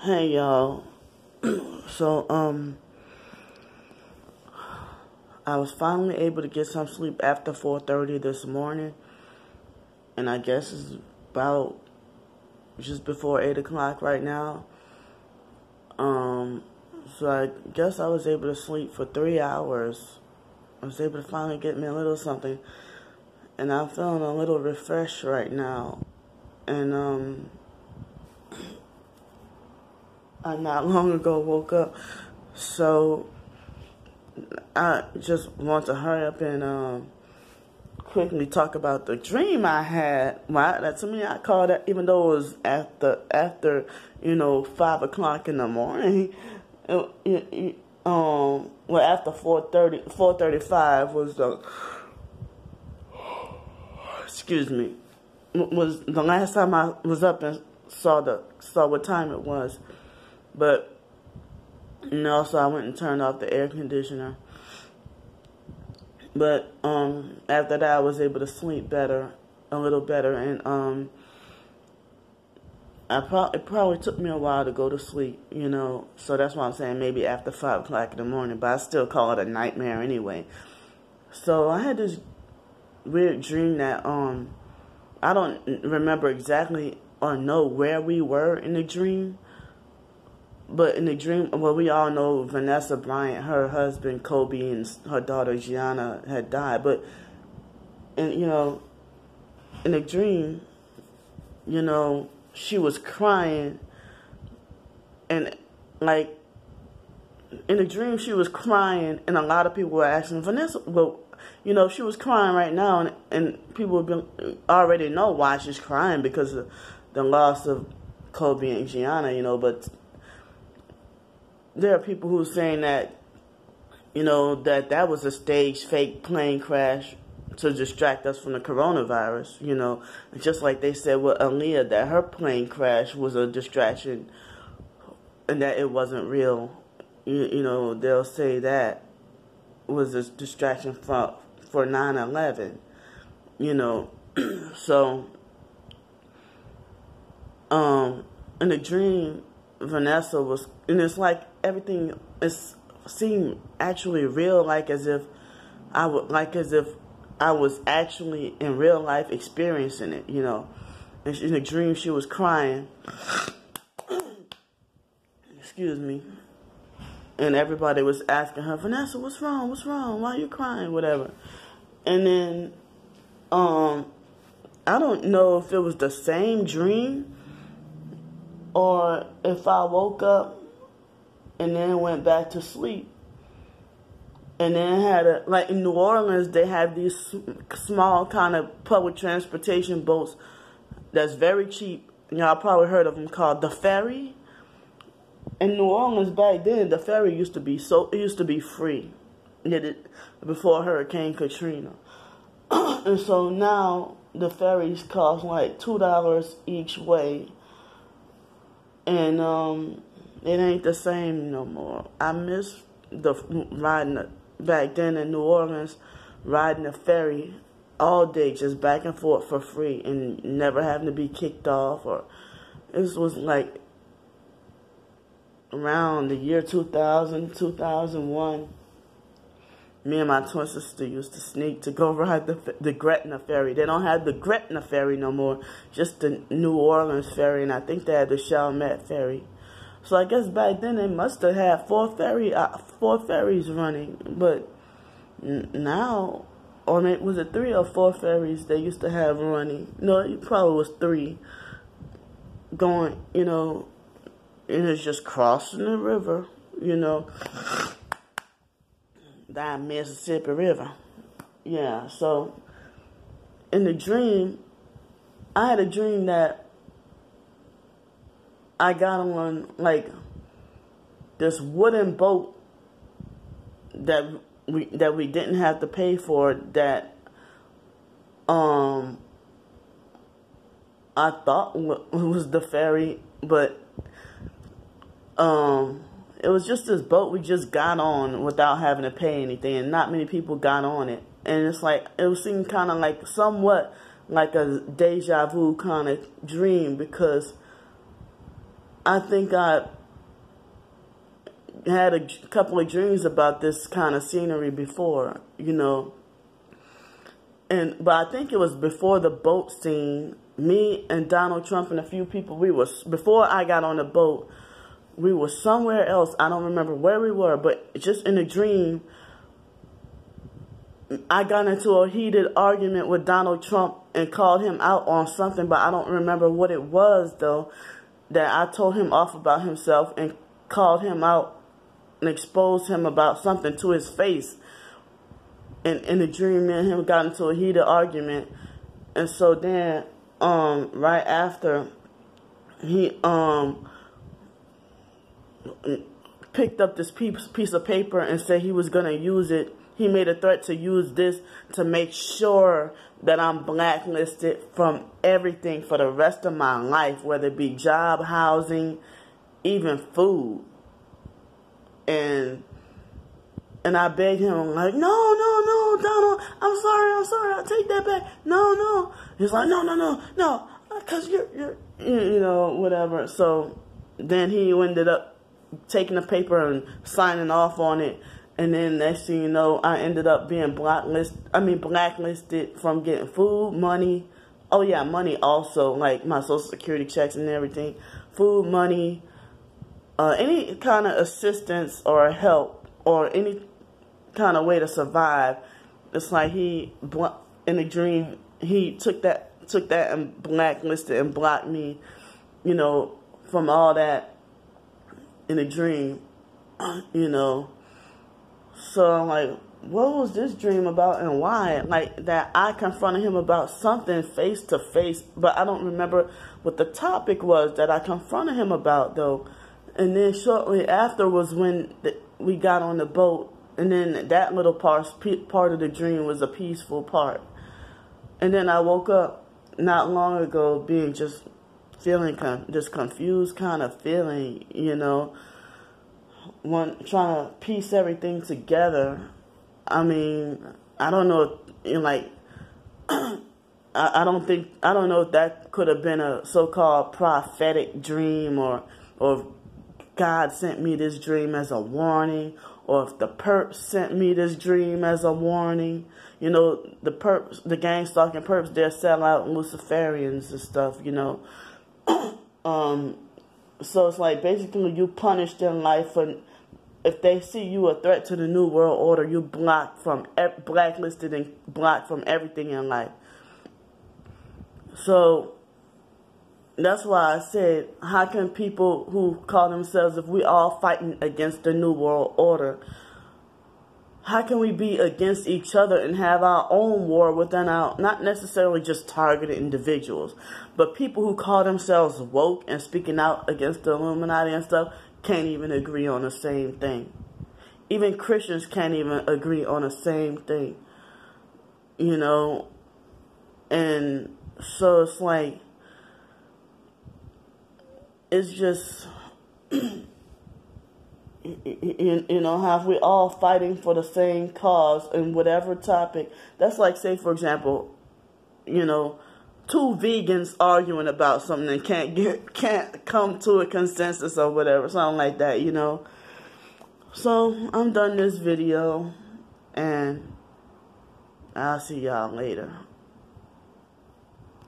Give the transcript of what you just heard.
Hey y'all. So I was finally able to get some sleep after 4:30 this morning, and I guess it's about just before 8 o'clock right now. So I guess I was able to sleep for 3 hours. I was able to finally get me a little something, and I'm feeling a little refreshed right now. And I not long ago woke up, so I just want to hurry up and quickly talk about the dream I had. That to me, I call that, even though it was after 5 o'clock in the morning. Well, after 4:35 was the, excuse me, was the last time I was up and saw what time it was. But so I went and turned off the air conditioner. But after that, I was able to sleep a little better, and it probably took me a while to go to sleep, So that's why I'm saying maybe after 5 o'clock in the morning, but I still call it a nightmare anyway. So I had this weird dream that I don't remember exactly or know where we were in the dream. But in the dream, well, we all know Vanessa, Bryant, her husband Kobe, and her daughter Gianna had died. But in the dream, she was crying, and like in the dream she was crying, and a lot of people were asking Vanessa, well, she was crying right now, and people already know why she's crying, because of the loss of Kobe and Gianna, but there are people who are saying that, that was a staged fake plane crash to distract us from the coronavirus, just like they said with Aaliyah that her plane crash was a distraction and that it wasn't real. They'll say that was a distraction for 9/11, So, in the dream, Vanessa was, and it's like everything seemed actually real, like as if I was actually in real life experiencing it, And in the dream, she was crying. Excuse me. And everybody was asking her, Vanessa, what's wrong? What's wrong? Why are you crying? Whatever. And then, I don't know if it was the same dream or if I woke up and then went back to sleep. And then had like in New Orleans, they have these small kind of public transportation boats that's very cheap. Y'all probably heard of them, called the ferry. In New Orleans back then, the ferry used to be free. Before Hurricane Katrina. And so now the ferries cost like $2 each way. And it ain't the same no more. I miss riding back then in New Orleans, riding the ferry all day, just back and forth for free, and never having to be kicked off. Or this was like around the year 2000, 2001. Me and my twin sister used to sneak to go ride the Gretna ferry. They don't have the Gretna ferry no more, just the New Orleans ferry, and I think they had the Chalmette ferry. So I guess back then they must have had four ferries running, but now, or maybe was it 3 or 4 ferries they used to have running? No, it probably was 3 going, and it's just crossing the river, that Mississippi River. Yeah, so in the dream, I had a dream that I got on like this wooden boat that we didn't have to pay for, that I thought was the ferry, but it was just this boat we just got on without having to pay anything, and not many people got on it. And it's like, it seemed kind of like somewhat like a deja vu kind of dream, because I think I had a couple of dreams about this kind of scenery before, you know. But I think it was before the boat scene. Me and Donald Trump and a few people, before I got on the boat, we were somewhere else. I don't remember where we were, but just in a dream, I got into a heated argument with Donald Trump and called him out on something, but I don't remember what it was, though, that I told him off about himself and called him out and exposed him about something to his face. And in the dream, me and him got into a heated argument. And so then, right after, he picked up this piece of paper and said he was going to use it. He made a threat to use this to make sure that I'm blacklisted from everything for the rest of my life, whether it be job, housing, even food. And I begged him, I'm like, no, Donald, I'm sorry, I'll take that back. No. He's like, no, because you're, you know, whatever. So then he ended up taking the paper and signing off on it. And then next thing you know, I ended up being blacklisted from getting food, money. Oh yeah, money also, like my Social Security checks and everything. Food, money, any kind of assistance or help or any kind of way to survive. It's like in a dream, he took that and blacklisted and blocked me, you know, from all that in a dream, you know. So I'm like, what was this dream about and why? Like that I confronted him about something face to face, but I don't remember what the topic was that I confronted him about, though. And then shortly after was when we got on the boat. And then that little part of the dream was a peaceful part. And then I woke up not long ago being feeling this confused kind of feeling, you know, trying to piece everything together. I mean, I don't know, like, I don't know if that could have been a so-called prophetic dream or God sent me this dream as a warning, or if the perps sent me this dream as a warning. You know, the perps, the gang stalking perps, they're sellout Luciferians and stuff, you know. So it's like basically you punished in life for, if they see you a threat to the New World Order, you blacklisted and blocked from everything in life. So that's why I said, how can people who call themselves, if we all fighting against the New World Order, how can we be against each other and have our own war within our, not necessarily just targeted individuals, but people who call themselves woke and speaking out against the Illuminati and stuff can't even agree on the same thing. Even Christians can't even agree on the same thing, you know. And so it's like, it's just, you know, how we all fighting for the same cause and whatever topic. That's like, say, for example, you know, two vegans arguing about something and can't come to a consensus or whatever, something like that, you know. So I'm done this video, and I'll see y'all later.